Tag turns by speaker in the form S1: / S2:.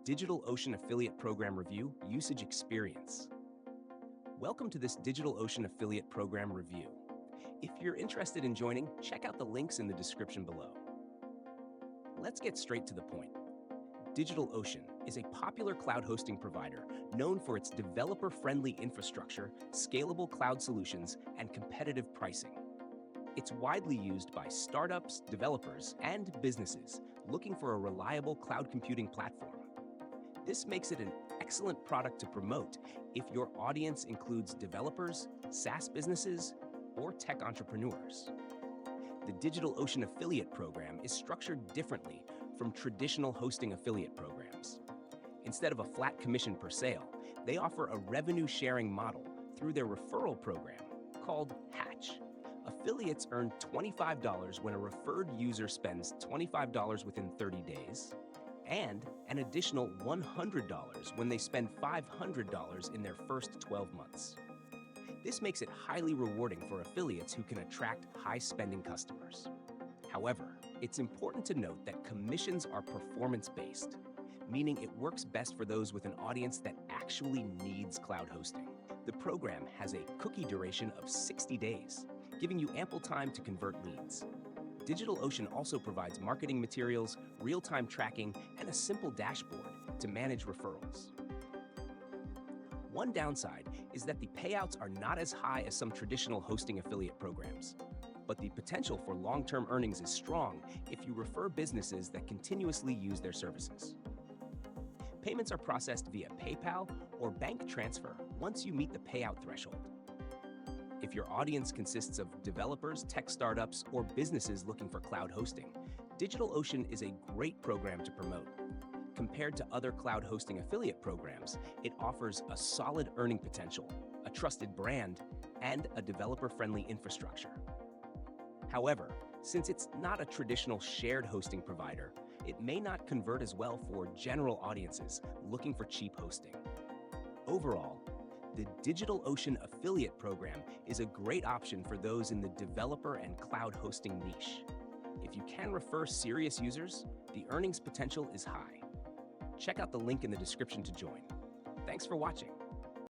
S1: DigitalOcean Affiliate Program Review Usage Experience. Welcome to this DigitalOcean Affiliate Program Review. If you're interested in joining, check out the links in the description below. Let's get straight to the point. DigitalOcean is a popular cloud hosting provider known for its developer-friendly infrastructure, scalable cloud solutions, and competitive pricing. It's widely used by startups, developers, and businesses looking for a reliable cloud computing platform. This makes it an excellent product to promote if your audience includes developers, SaaS businesses, or tech entrepreneurs. The DigitalOcean Affiliate Program is structured differently from traditional hosting affiliate programs. Instead of a flat commission per sale, they offer a revenue-sharing model through their referral program called Hatch. Affiliates earn $25 when a referred user spends $25 within 30 days, and an additional $100 when they spend $500 in their first 12 months. This makes it highly rewarding for affiliates who can attract high-spending customers. However, it's important to note that commissions are performance-based, meaning it works best for those with an audience that actually needs cloud hosting. The program has a cookie duration of 60 days, giving you ample time to convert leads. DigitalOcean also provides marketing materials, real-time tracking, and a simple dashboard to manage referrals. One downside is that the payouts are not as high as some traditional hosting affiliate programs, but the potential for long-term earnings is strong if you refer businesses that continuously use their services. Payments are processed via PayPal or bank transfer once you meet the payout threshold. If your audience consists of developers, tech startups, or businesses looking for cloud hosting, DigitalOcean is a great program to promote. Compared to other cloud hosting affiliate programs, it offers a solid earning potential, a trusted brand, and a developer-friendly infrastructure. However, since it's not a traditional shared hosting provider, it may not convert as well for general audiences looking for cheap hosting. Overall, the DigitalOcean Affiliate Program is a great option for those in the developer and cloud hosting niche. If you can refer serious users, the earnings potential is high. Check out the link in the description to join. Thanks for watching.